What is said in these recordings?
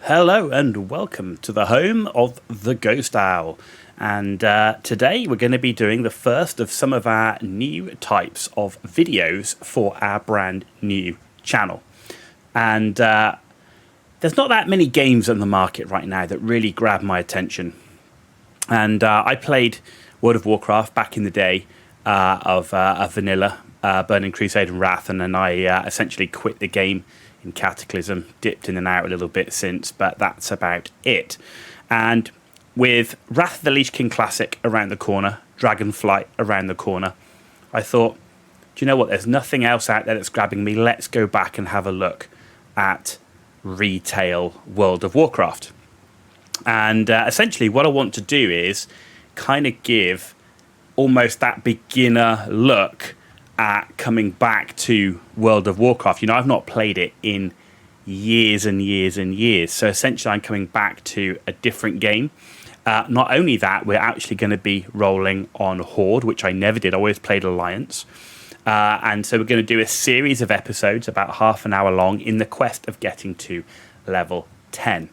Hello and welcome to the home of the Ghost Owl. And today we're going to be doing the first of some of our new types of videos for our brand new channel. And there's not that many games on the market right now that really grab my attention. And I played World of Warcraft back in the day of vanilla, Burning Crusade and Wrath, and then I essentially quit the game in Cataclysm, dipped in and out a little bit since, but that's about it. And with Wrath of the Lich King Classic around the corner, Dragonflight around the corner, I thought, do you know what, there's nothing else out there that's grabbing me. Let's go back and have a look at retail World of Warcraft. And essentially what I want to do is kind of give almost that beginner look at coming back to World of Warcraft. You know, I've not played it in years and years and years. So essentially I'm coming back to a different game. Not only that, we're actually going to be rolling on Horde, which I never did. I always played Alliance. And so we're going to do a series of episodes about half an hour long in the quest of getting to level 10.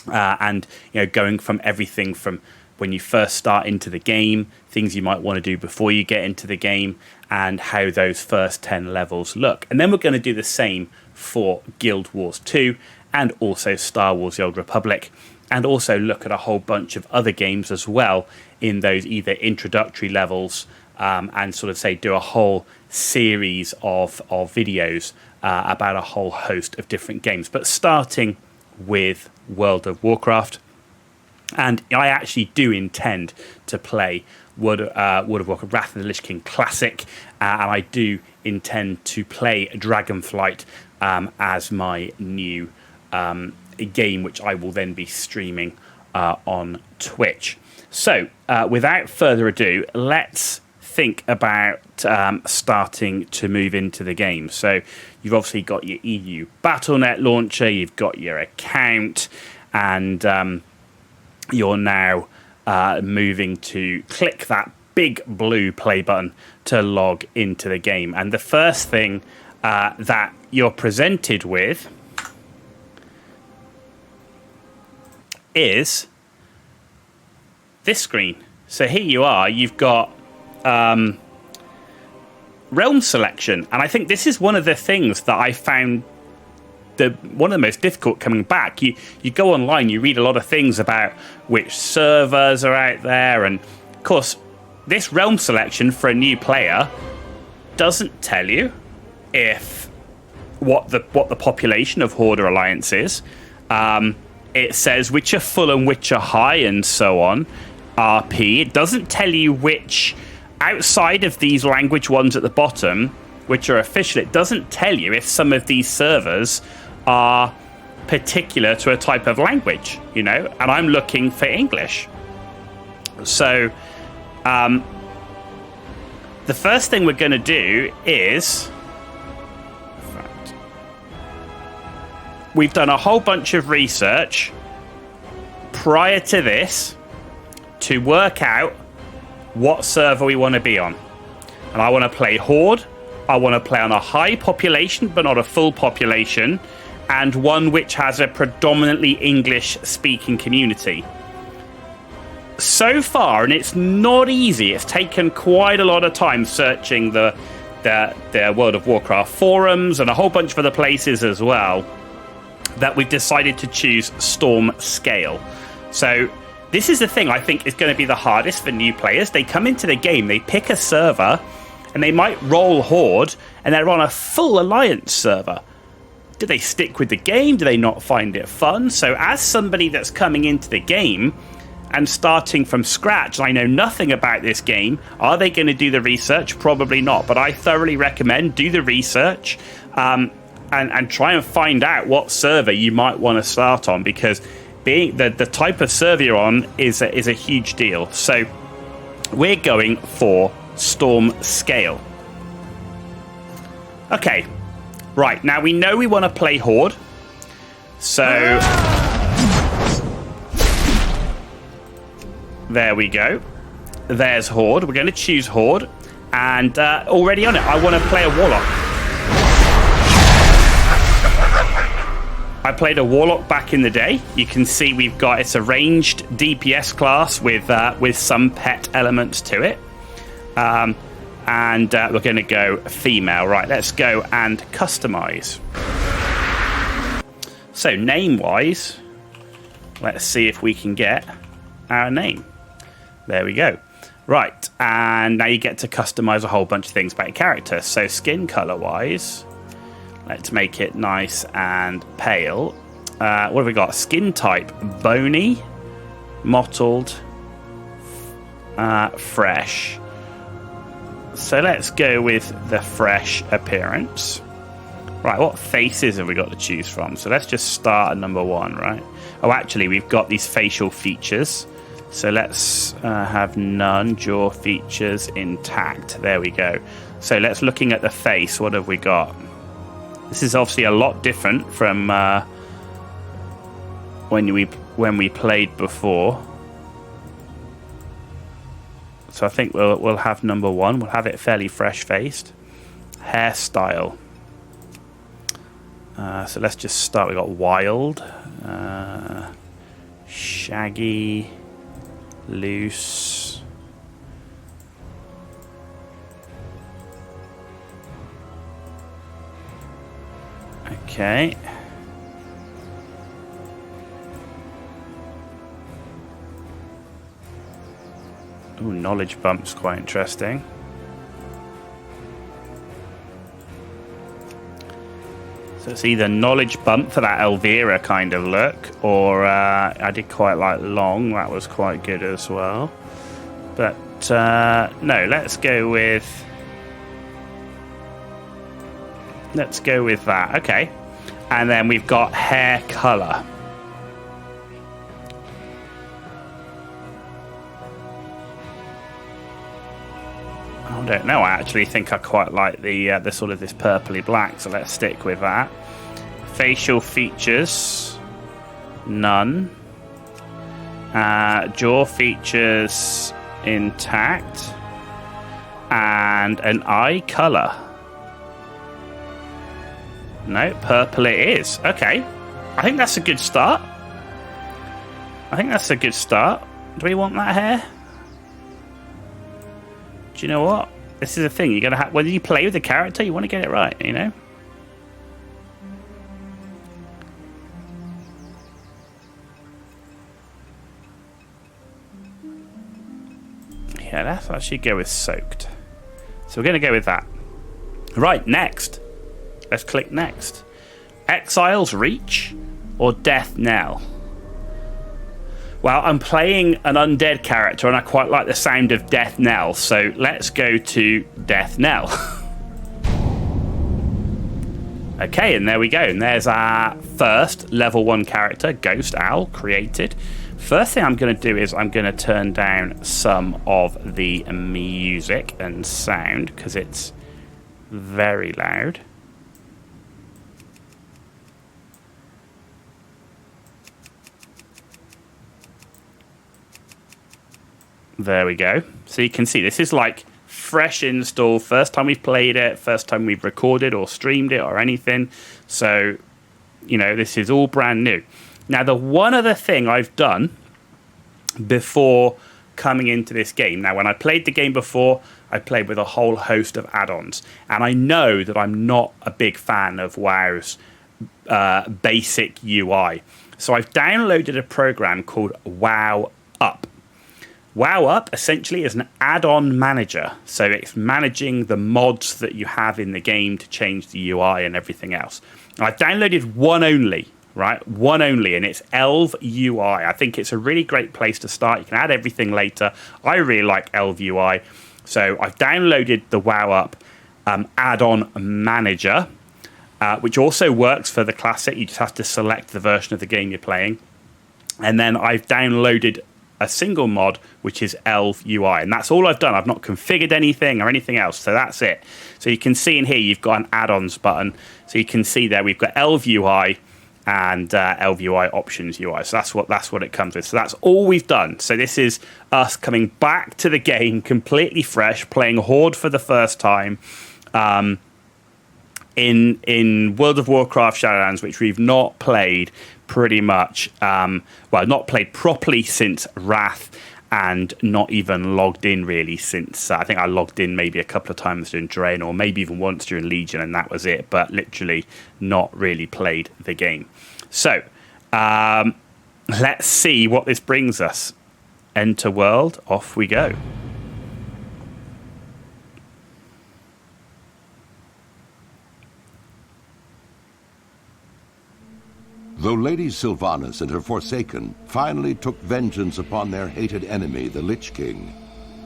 And, you know, going from everything from when you first start into the game, things you might want to do before you get into the game, and how those first 10 levels look. And then we're going to do the same for Guild Wars 2 and also Star Wars The Old Republic, and also look at a whole bunch of other games as well in those either introductory levels and sort of say do a whole series of videos about a whole host of different games. But starting with World of Warcraft. And I actually do intend to play World of Warcraft Wrath of the Lich King Classic, and I do intend to play Dragonflight as my new game, which I will then be streaming on Twitch. So, without further ado, let's think about starting to move into the game. So, you've obviously got your EU Battle.net launcher, you've got your account, and you're now moving to click that big blue play button to log into the game. And the first thing that you're presented with is this screen. So here you are, you've got realm selection. And I think this is one of the things that I found one of the most difficult coming back. You go online, you read a lot of things about which servers are out there, and of course this realm selection for a new player doesn't tell you if what the population of Horde or Alliance is. It says which are full and which are high and so on. RP. It doesn't tell you which, outside of these language ones at the bottom, which are official, it doesn't tell you if some of these servers are particular to a type of language, you know, and I'm looking for English. So the first thing we're going to do is, in fact, we've done a whole bunch of research prior to this to work out what server we want to be on. And I want to play Horde. I want to play on a high population, but not a full population, and one which has a predominantly English-speaking community. So far, and it's not easy, it's taken quite a lot of time searching the World of Warcraft forums and a whole bunch of other places as well, that we've decided to choose Storm Scale. So this is the thing I think is going to be the hardest for new players. They come into the game, they pick a server, and they might roll Horde, and they're on a full Alliance server. Do they stick with the game? Do they not find it fun? So as somebody that's coming into the game and starting from scratch, I know nothing about this game, are they going to do the research? Probably not, but I thoroughly recommend do the research and try and find out what server you might want to start on, because being the type of server you're on is a huge deal. So we're going for Storm Scale. Okay, right, now we know we want to play Horde, so there we go. There's Horde. We're going to choose Horde, and already on it, I want to play a Warlock. I played a Warlock back in the day. You can see it's a ranged DPS class with some pet elements to it. And we're going to go female. Right, let's go and customize. So name-wise, let's see if we can get our name. There we go. Right, and now you get to customize a whole bunch of things about your character. So skin color-wise, let's make it nice and pale. What have we got? Skin type, bony, mottled, fresh. So let's go with the fresh appearance. Right, what faces have we got to choose from? So let's just start at number 1, right? Oh, actually, we've got these facial features. So let's have none, jaw features intact. There we go. So let's looking at the face. What have we got? This is obviously a lot different from when we played before. So I think we'll have number 1. We'll have it fairly fresh faced. Hairstyle. So let's just start. We got wild, shaggy, loose. Okay. Ooh, knowledge bump's quite interesting. So it's either knowledge bump for that Elvira kind of look, or I did quite like long. That was quite good as well. But no, let's go with that. Okay. And then we've got hair color. I don't know. I actually think I quite like the sort of this purpley black, so let's stick with that. Facial features, none. Jaw features intact, and an eye color. No, purple it is. Okay, I think that's a good start. Do we want that hair? Do you know what? This is a thing. You're gonna have when you play with the character, you want to get it right, you know. Yeah, that's I should go with soaked. So we're gonna go with that. Right, next. Let's click next. Exile's Reach or Death Knell? Well, I'm playing an undead character and I quite like the sound of Death Knell, so let's go to Death Knell. Okay, and there we go. And there's our first level 1 character, Ghost Owl, created. First thing I'm going to do is I'm going to turn down some of the music and sound because it's very loud. There we go. So you can see this is like fresh install, first time we've played it, first time we've recorded or streamed it or anything. So, you know, this is all brand new. Now, the one other thing I've done before coming into this game, now when I played the game before, I played with a whole host of add-ons. And I know that I'm not a big fan of WoW's basic UI. So I've downloaded a program called WoW Up. WoW Up essentially is an add-on manager, so it's managing the mods that you have in the game to change the UI and everything else. And I've downloaded one only, right? One only, and it's Elv UI. I think it's a really great place to start. You can add everything later. I really like Elv UI, so I've downloaded the WoW Up add-on manager, which also works for the Classic. You just have to select the version of the game you're playing, and then I've downloaded a single mod, which is Elv UI. And that's all I've done. I've not configured anything or anything else. So that's it. So you can see in here, you've got an add-ons button. So you can see there, we've got Elv UI and Elv UI options UI. So that's what it comes with. So that's all we've done. So this is us coming back to the game completely fresh, playing Horde for the first time. in World of Warcraft Shadowlands, which we've not played pretty much, not played properly since Wrath, and not even logged in really since I think I logged in maybe a couple of times during Drain, or maybe even once during Legion, and that was it. But literally not really played the game. So let's see what this brings us. Enter world, off we go. Though Lady Sylvanas and her Forsaken finally took vengeance upon their hated enemy, the Lich King,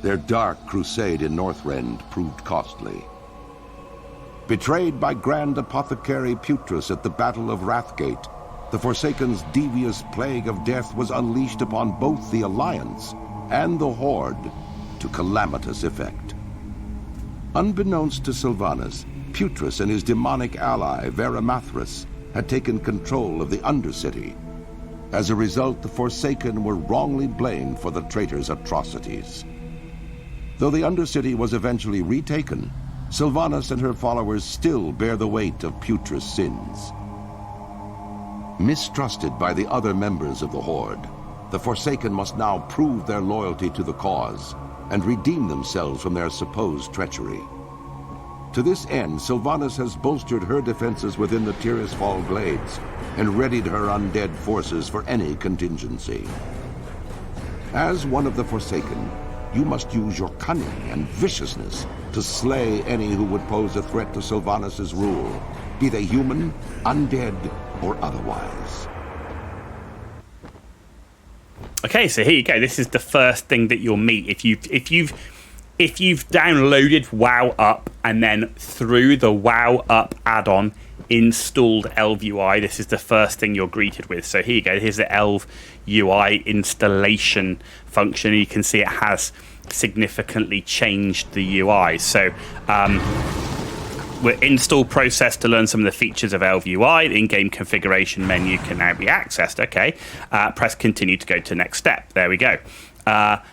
their dark crusade in Northrend proved costly. Betrayed by Grand Apothecary Putrus at the Battle of Wrathgate, the Forsaken's devious plague of death was unleashed upon both the Alliance and the Horde to calamitous effect. Unbeknownst to Sylvanas, Putrus and his demonic ally, Veramathras, had taken control of the Undercity. As a result, the Forsaken were wrongly blamed for the traitor's atrocities. Though the Undercity was eventually retaken, Sylvanas and her followers still bear the weight of Putrus' sins. Mistrusted by the other members of the Horde, the Forsaken must now prove their loyalty to the cause and redeem themselves from their supposed treachery. To this end, Sylvanas has bolstered her defenses within the Tirisfal Glades and readied her undead forces for any contingency. As one of the Forsaken, you must use your cunning and viciousness to slay any who would pose a threat to Sylvanas' rule, be they human, undead, or otherwise. Okay, so here you go. This is the first thing that you'll meet if you've downloaded WoW Up and then through the WoW Up add-on installed Elv UI. This is the first thing you're greeted with. So here you go. Here's the Elv UI installation function. You can see it has significantly changed the UI. So we're install process to learn some of the features of Elv UI. The in-game configuration menu can now be accessed. Okay, press continue to go to the next step. There we go.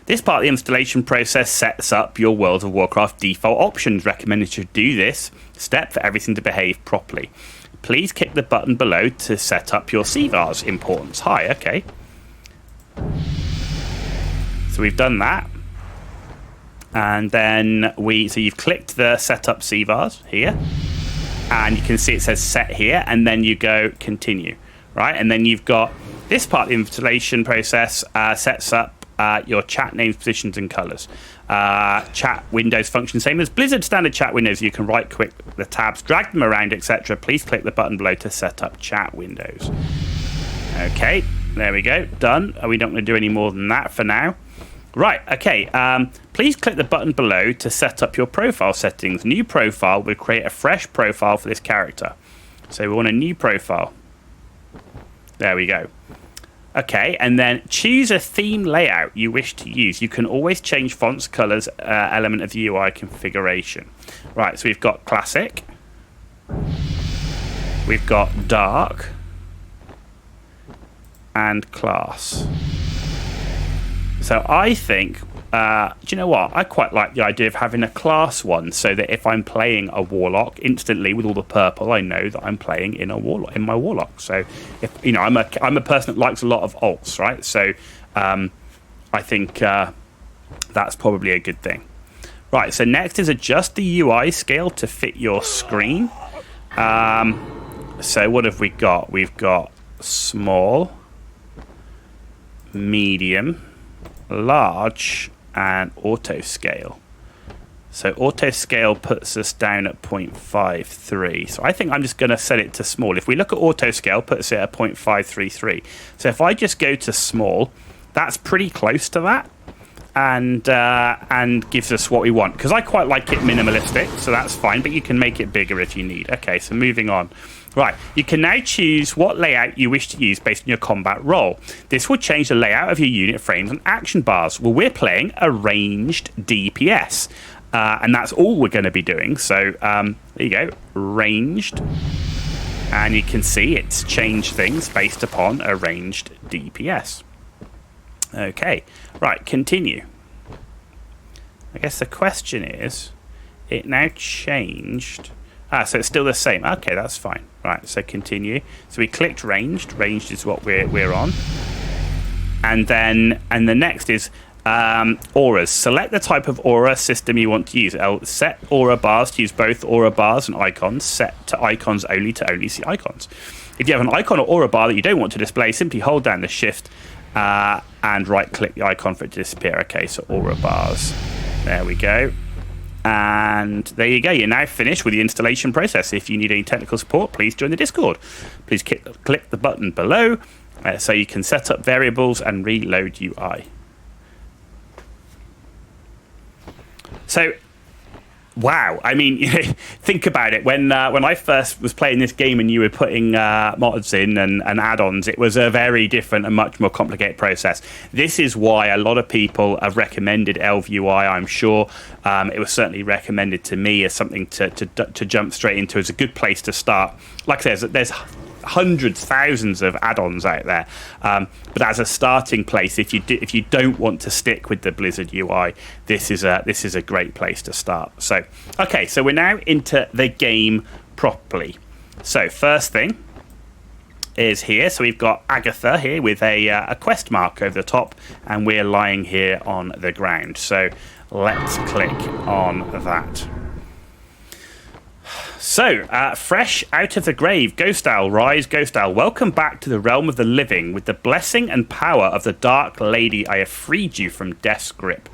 This part of the installation process sets up your World of Warcraft default options. Recommended to do this step for everything to behave properly. Please click the button below to set up your CVAR's importance high. Okay. So we've done that. And then so you've clicked the setup CVARs here. And you can see it says set here. And then you go continue. Right. And then you've got this part of the installation process sets up your chat names, positions, and colors. Chat windows function same as Blizzard standard chat windows. You can right-click the tabs, drag them around, etc. Please click the button below to set up chat windows. Okay, there we go. Done. Are we not going to do any more than that for now? Right, okay. Please click the button below to set up your profile settings. New profile will create a fresh profile for this character. So we want a new profile. There we go. Okay, and then choose a theme layout you wish to use. You can always change fonts, colors, element of the UI configuration. Right, so we've got classic. We've got dark. And class. So I think, do you know what? I quite like the idea of having a class one, so that if I'm playing a Warlock, instantly with all the purple, I know that I'm playing in my Warlock. So if I'm a person that likes a lot of alts, right? So I think that's probably a good thing. Right. So next is adjust the UI scale to fit your screen. So what have we got? We've got small, medium, large, and auto scale. So auto scale puts us down at 0.53. So I think I'm just going to set it to small. If we look at auto scale, puts it at 0.533. So if I just go to small, that's pretty close to that, and gives us what we want. Because I quite like it minimalistic, so that's fine. But you can make it bigger if you need. Okay, so moving on. Right, you can now choose what layout you wish to use based on your combat role. This will change the layout of your unit frames and action bars. Well, we're playing a ranged DPS, and that's all we're going to be doing. So there you go, ranged. And you can see it's changed things based upon a ranged DPS. Okay, right, continue. I guess the question is, it now changed So it's still the same. Okay, that's fine. Right, so continue. So we clicked ranged. Ranged is what we're on. And the next is auras. Select the type of aura system you want to use. Set aura bars to use both aura bars and icons. Set to icons only to only see icons. If you have an icon or aura bar that you don't want to display, simply hold down the shift and right-click the icon for it to disappear. Okay, so aura bars. There we go. And there you go. You're now finished with the installation process. If you need any technical support, please join the Discord. Please click the button below so you can set up variables and reload UI. So, wow. I mean, think about it. When I first was playing this game and you were putting mods in and add-ons, it was a very different and much more complicated process. This is why a lot of people have recommended Elv UI, I'm sure. It was certainly recommended to me as something to jump straight into. It's a good place to start. Like I said, there's hundreds, thousands of add-ons out there, but as a starting place, if you don't want to stick with the Blizzard UI, this is a great place to start. So okay, so we're now into the game properly. So first thing is here. So we've got Agatha here with a quest mark over the top, and we're lying here on the ground. So let's click on that. So, fresh out of the grave, Ghost Owl, rise, Ghost Owl. Welcome back to the realm of the living. With the blessing and power of the Dark Lady, I have freed you from death's grip.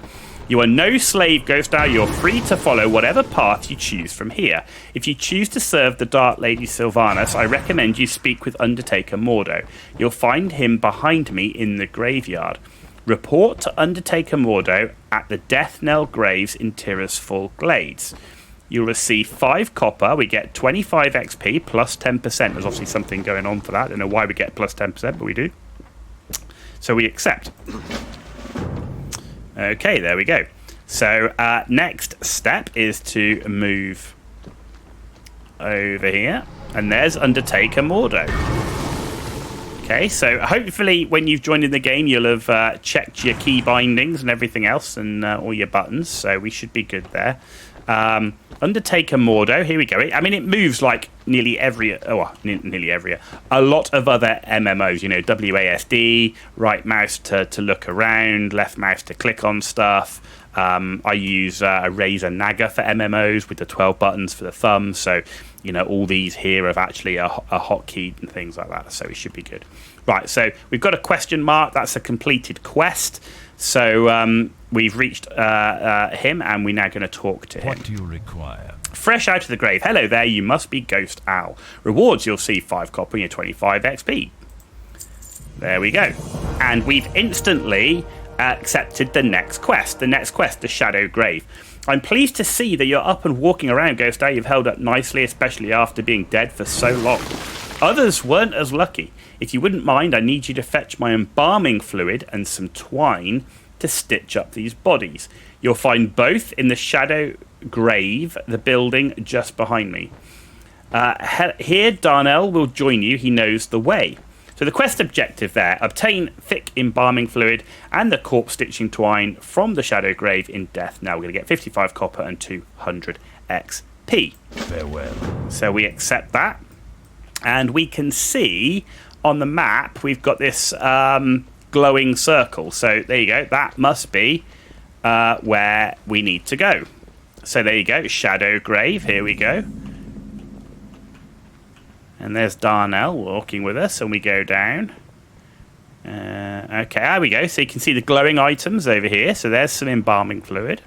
You are no slave, Ghost Owl. You're free to follow whatever path you choose from here. If you choose to serve the Dark Lady Sylvanas, I recommend you speak with Undertaker Mordo. You'll find him behind me in the graveyard. Report to Undertaker Mordo at the Death Knell Graves in Tirisfal Glades. You'll receive 5 copper. We get 25 XP plus 10%. There's obviously something going on for that. I don't know why we get plus 10%, but we do. So we accept. Okay, there we go. So next step is to move over here. And there's Undertaker Mordo. Okay, so hopefully when you've joined in the game, you'll have checked your key bindings and everything else and all your buttons. So we should be good there. Undertaker Mordo, here we go. I mean, it moves like nearly every, a lot of other MMOs, you know, WASD, right mouse to look around, left mouse to click on stuff. I use a Razer Naga for MMOs with the 12 buttons for the thumb. So, you know, all these here have actually a hotkey and things like that. So it should be good. Right, so we've got a question mark. That's a completed quest. So we've reached him, and we're now going to talk to him. What do you require? Fresh out of the grave. Hello there, you must be Ghost Owl. Rewards, you'll see 5 copper and your 25 XP. There we go. And we've instantly accepted the next quest. The next quest, the Shadow Grave. I'm pleased to see that you're up and walking around, Ghost Owl. You've held up nicely, especially after being dead for so long. Others weren't as lucky. If you wouldn't mind, I need you to fetch my embalming fluid and some twine to stitch up these bodies. You'll find both in the Shadow Grave, the building just behind me. Here, Darnell will join you. He knows the way. So the quest objective there, obtain thick embalming fluid and the corpse stitching twine from the Shadow Grave in Death. Now we're going to get 55 copper and 200 XP. Farewell. So we accept that. And we can see on the map, we've got this glowing circle. So there you go. That must be where we need to go. So there you go. Shadow Grave. Here we go. And there's Darnell walking with us. And we go down. Okay, there we go. So you can see the glowing items over here. So there's some embalming fluid.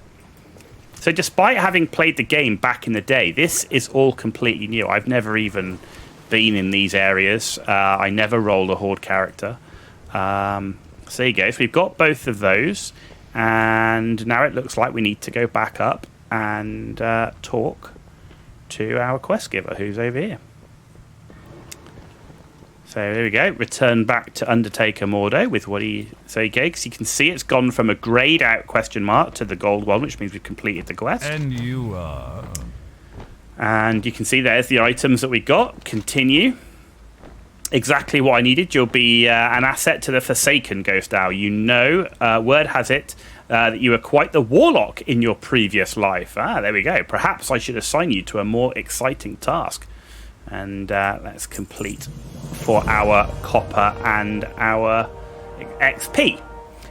So despite having played the game back in the day, this is all completely new. I've never even been in these areas. I never rolled a Horde character. So there you go. So we've got both of those. And now it looks like we need to go back up and talk to our quest giver, who's over here. So there we go. Return back to Undertaker Mordo with what he... So you go, 'cause you can see it's gone from a grayed out question mark to the gold one, which means we've completed the quest. And you are... And you can see there's the items that we got. Continue. exactly what I needed. You'll be an asset to the Forsaken, Ghost Owl. You know, word has it that you were quite the Warlock in your previous life. There we go. Perhaps I should assign you to a more exciting task. And let's complete for our copper and our XP.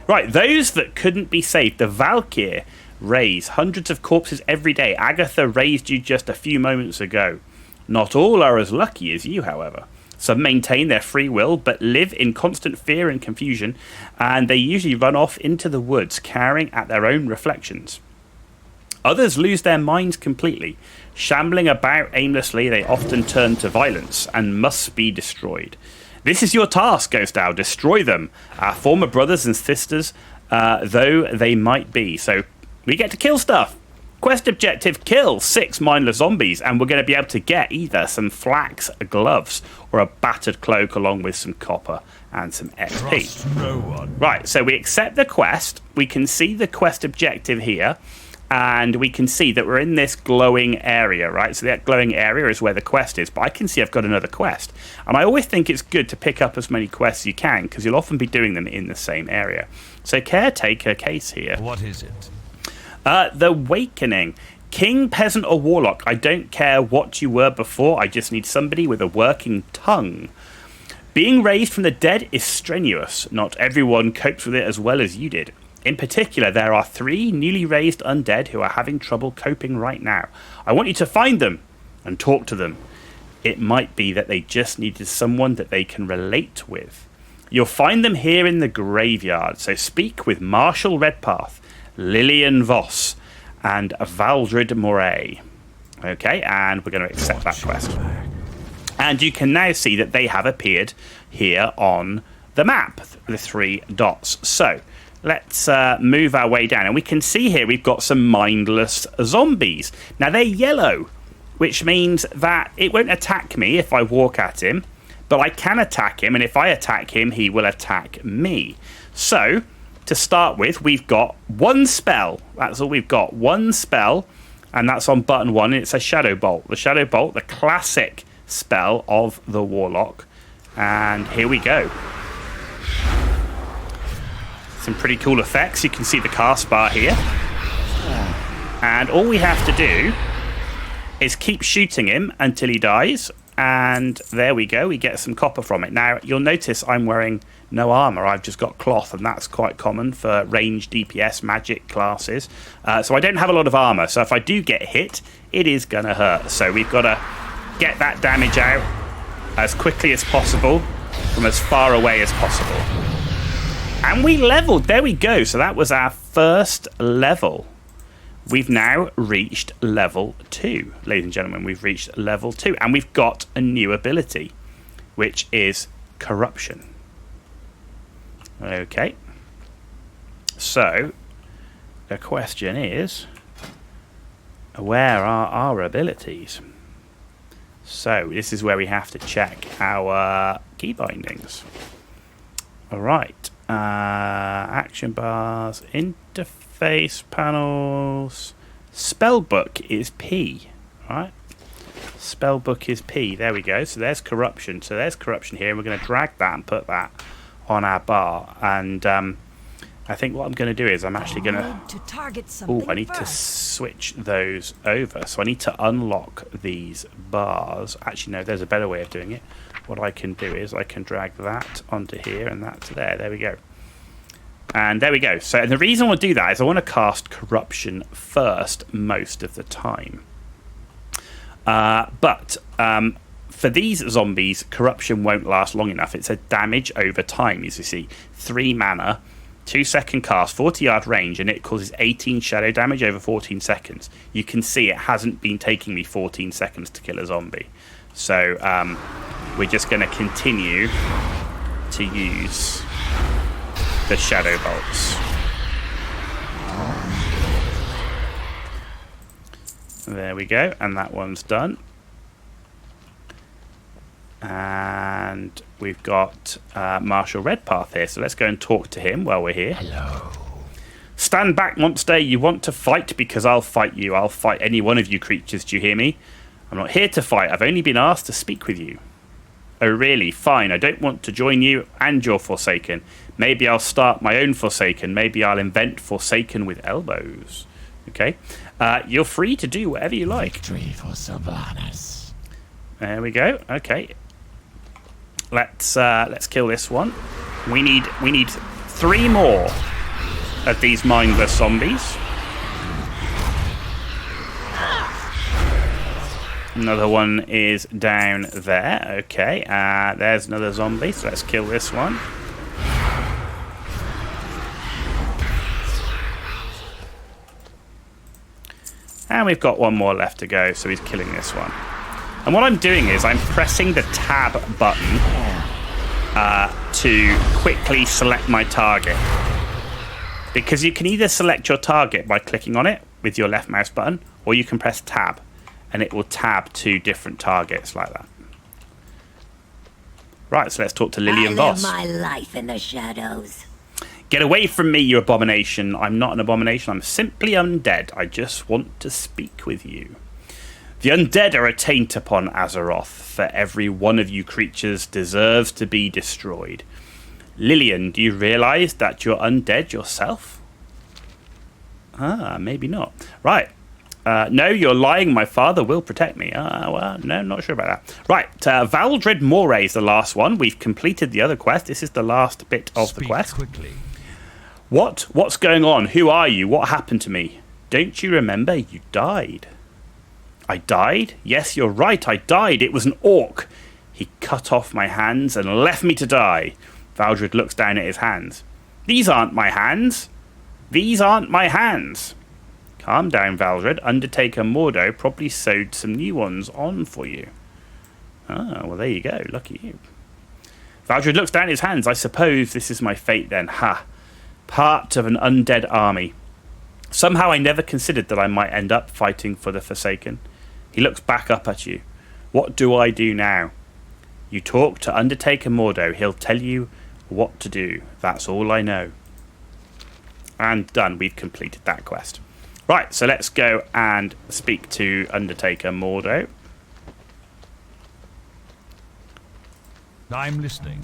Right, those that couldn't be saved. The Valkyr raise hundreds of corpses every day. Agatha raised you just a few moments ago. Not all are as lucky as you, however. Some maintain their free will, but live in constant fear and confusion, and they usually run off into the woods, carrying at their own reflections. Others lose their minds completely. Shambling about aimlessly, they often turn to violence and must be destroyed. This is your task, Ghost Owl. Destroy them, our former brothers and sisters, though they might be. So we get to kill stuff. Quest objective, kill 6 mindless zombies, and we're going to be able to get either some flax gloves or a battered cloak along with some copper and some XP. Trust no one. Right, so we accept the quest. We can see the quest objective here, and we can see that we're in this glowing area, right? So that glowing area is where the quest is, but I can see I've got another quest. And I always think it's good to pick up as many quests as you can, because you'll often be doing them in the same area. So caretaker case here. What is it? The Awakening. King, peasant, or warlock. I don't care what you were before. I just need somebody with a working tongue. Being raised from the dead is strenuous. Not everyone copes with it as well as you did. In particular, there are 3 newly raised undead who are having trouble coping right now. I want you to find them and talk to them. It might be that they just needed someone that they can relate with. You'll find them here in the graveyard, so speak with Marshall Redpath, Lillian Voss, and Valdred Moray. Okay, and we're going to accept that quest. And you can now see that they have appeared here on the map, the 3 dots. So let's move our way down, and we can see here we've got some mindless zombies. Now they're yellow, which means that it won't attack me if I walk at him, but I can attack him, and if I attack him, he will attack me. So to start with, we've got 1 spell. That's all we've got. 1 spell, and that's on button 1, and it's a Shadow Bolt. The Shadow Bolt, the classic spell of the Warlock. And here we go. Some pretty cool effects. You can see the cast bar here. And all we have to do is keep shooting him until he dies. And there we go. We get some copper from it. Now, you'll notice I'm wearing no armor. I've just got cloth, and that's quite common for range DPS magic classes. So I don't have a lot of armor. So if I do get hit, it is going to hurt. So we've got to get that damage out as quickly as possible from as far away as possible. And we leveled. There we go. So that was our first level. We've now reached level 2. Ladies and gentlemen, we've reached level 2. And we've got a new ability, which is Corruption. Okay. So, the question is, where are our abilities? So, this is where we have to check our key bindings. Alright. Action bars, interface panels. Spellbook is P. Right? Spellbook is P. There we go. So there's Corruption. So there's Corruption here. And we're going to drag that and put that on our bar. And I think what I'm going to do is I'm actually going to target something. I need to switch those over. So I need to unlock these bars. Actually, no, there's a better way of doing it. What I can do is I can drag that onto here and that to there. There we go. And there we go. So and the reason I want to do that is I want to cast Corruption first most of the time. But for these zombies, Corruption won't last long enough. It's a damage over time, as you see. 3 mana, 2-second cast, 40-yard range, and it causes 18 shadow damage over 14 seconds. You can see it hasn't been taking me 14 seconds to kill a zombie. So we're just going to continue to use the Shadow Bolts. There we go, and that one's done. And we've got Marshall Redpath here, so let's go and talk to him while we're here. Hello. Stand back, monster. You want to fight? Because I'll fight you. I'll fight any one of you creatures. Do you hear me? I'm not here to fight. I've only been asked to speak with you. Oh, really? Fine. I don't want to join you and your Forsaken. Maybe I'll start my own Forsaken. Maybe I'll invent Forsaken with elbows. Okay. You're free to do whatever you like. Victory for Sylvanas. There we go. Okay. Let's kill this one. We need 3 more of these mindless zombies. Another one is down there. Okay, there's another zombie, so let's kill this one. And we've got one more left to go, so he's killing this one. And what I'm doing is I'm pressing the tab button to quickly select my target. Because you can either select your target by clicking on it with your left mouse button, or you can press tab, and it will tab to different targets like that. Right, so let's talk to Lillian Voss. I live my life in the shadows. Get away from me, you abomination. I'm not an abomination. I'm simply undead. I just want to speak with you. The undead are a taint upon Azeroth. For every one of you creatures deserves to be destroyed. Lillian, do you realise that you're undead yourself? Maybe not. Right. No, you're lying. My father will protect me. Well, no, not sure about that. Right. Valdred Moray is the last one. We've completed the other quest. This is the last bit of the quest. Quickly. What's going on? Who are you? What happened to me? Don't you remember? You died. I died? Yes, you're right. I died. It was an orc. He cut off my hands and left me to die. Valdred looks down at his hands. These aren't my hands. These aren't my hands. Calm down, Valdred. Undertaker Mordo probably sewed some new ones on for you. Ah, well, there you go. Lucky you. Valdred looks down at his hands. I suppose this is my fate then. Ha. Part of an undead army. Somehow I never considered that I might end up fighting for the Forsaken. He looks back up at you. What do I do now? You talk to Undertaker Mordo. He'll tell you what to do. That's all I know. And done. We've completed that quest. Right, so let's go and speak to Undertaker Mordo. I'm listening.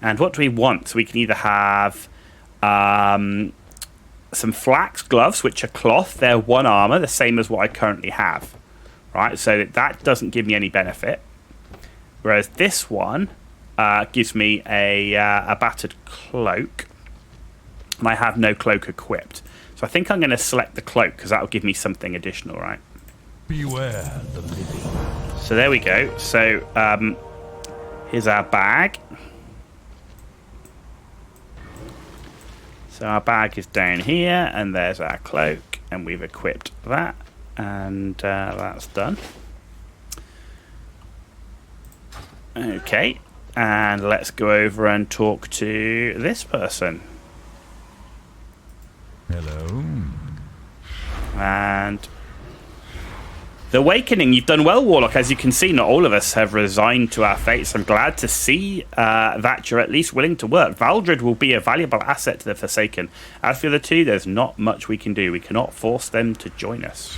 And what do we want? So we can either have some flax gloves, which are cloth. They're 1 armor, the same as what I currently have. Right, so that doesn't give me any benefit. Whereas this one gives me a battered cloak. And I have no cloak equipped. So I think I'm going to select the cloak, because that will give me something additional, right? Beware the living. So there we go. So here's our bag. So our bag is down here, and there's our cloak, and we've equipped that, and that's done. Okay, and let's go over and talk to this person. Hello. And the Awakening, you've done well, Warlock. As you can see, not all of us have resigned to our fates. I'm glad to see that you're at least willing to work. Valdred will be a valuable asset to the Forsaken. As for the other two, there's not much we can do. We cannot force them to join us.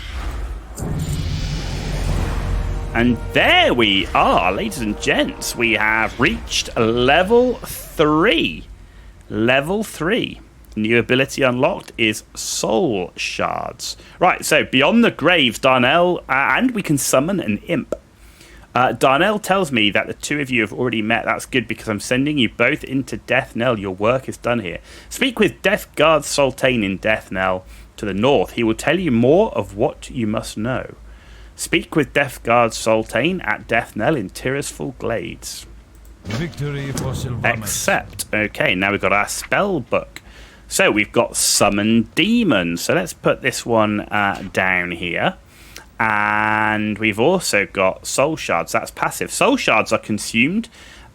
And there we are, ladies and gents. We have reached level 3. Level 3. New ability unlocked is Soul Shards. Right, so beyond the graves, Darnell, and we can summon an imp. Darnell tells me that the two of you have already met. That's good, because I'm sending you both into Death Knell. Your work is done here. Speak with Death Guard Sultane in Death Knell to the north. He will tell you more of what you must know. Speak with Death Guard Sultane at Death Knell in Tirisful Glades. Victory for Sylvanas. Accept. Okay, now we've got our spell book. So we've got Summon Demon. So let's put this one down here. And we've also got Soul Shards. That's passive. Soul Shards are consumed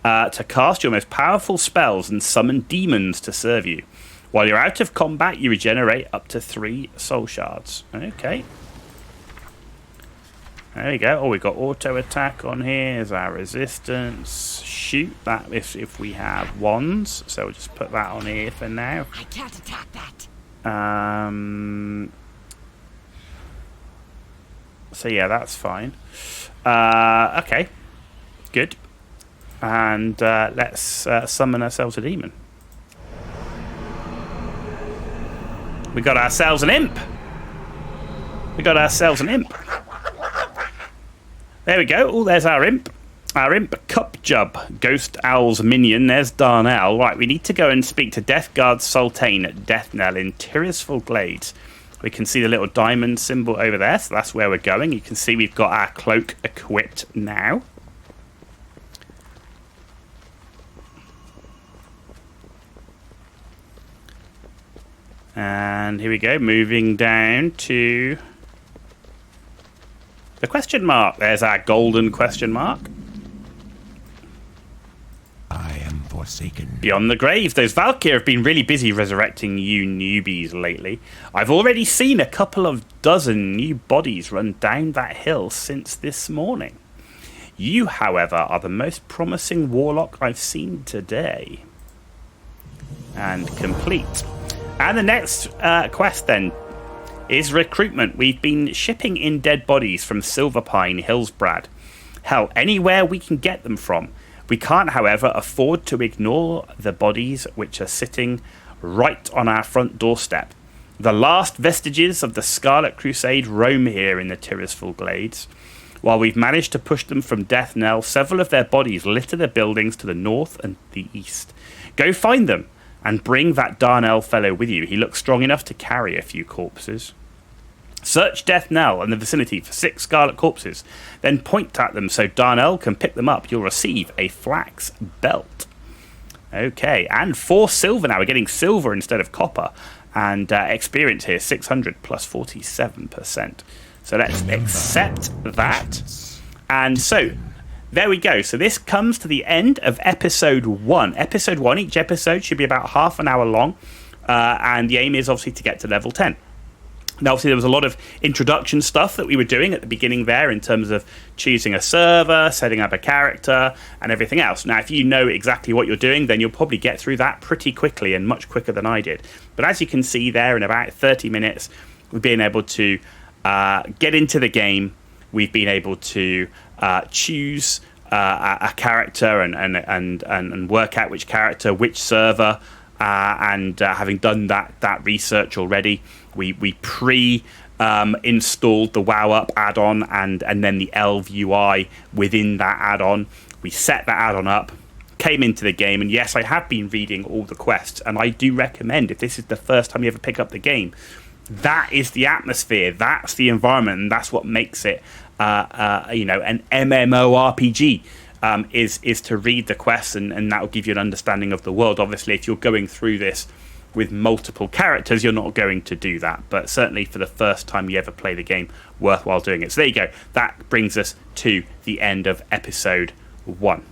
to cast your most powerful spells and summon demons to serve you. While you're out of combat, you regenerate up to 3 Soul Shards. Okay. There we go. Oh, we've got auto attack on here. Is our resistance. Shoot that if we have wands. So we'll just put that on here for now. I can't attack that. So yeah, that's fine. Okay. Good. And let's summon ourselves a demon. We got ourselves an imp. There we go. Oh, there's our imp. Our imp, Cupjub, Ghost Owl's minion. There's Darnell. Right, we need to go and speak to Deathguard Sultane Deathnell in Tirisful Glades. We can see the little diamond symbol over there, so that's where we're going. You can see we've got our cloak equipped now. And here we go, moving down to the question mark. There's our golden question mark. I am forsaken. Beyond the grave. Those Valkyr have been really busy resurrecting you newbies lately. I've already seen a couple of dozen new bodies run down that hill since this morning. You, however, are the most promising Warlock I've seen today. And complete. And the next quest, then, is Recruitment. We've been shipping in dead bodies from Silverpine, Hillsbrad. Hell, anywhere we can get them from. We can't, however, afford to ignore the bodies which are sitting right on our front doorstep. The last vestiges of the Scarlet Crusade roam here in the Tirisful Glades. While we've managed to push them from Deathnell, several of their bodies litter the buildings to the north and the east. Go find them. And bring that Darnell fellow with you. He looks strong enough to carry a few corpses. Search Deathnell and the vicinity for 6 scarlet corpses. Then point at them so Darnell can pick them up. You'll receive a flax belt. Okay, and 4 silver now. We're getting silver instead of copper. And experience here, 600 plus 47%. So let's accept that. And so there we go. So this comes to the end of episode 1. Episode 1, each episode should be about half an hour long. And the aim is obviously to get to level 10. Now, obviously, there was a lot of introduction stuff that we were doing at the beginning there in terms of choosing a server, setting up a character, and everything else. Now, if you know exactly what you're doing, then you'll probably get through that pretty quickly and much quicker than I did. But as you can see there, in about 30 minutes, we've been able to get into the game. We've been able to choose a character and work out which character, which server, and having done that research already, we installed the WoW Up add-on and then the Elv UI within that add-on. We set that add-on up, came into the game, and yes, I have been reading all the quests, and I do recommend, if this is the first time you ever pick up the game, that is the atmosphere, that's the environment, and that's what makes it an MMORPG. Is to read the quests, and that will give you an understanding of the world. Obviously, if you're going through this with multiple characters, you're not going to do that, but certainly for the first time you ever play the game, worthwhile doing it. So there you go, that brings us to the end of episode 1.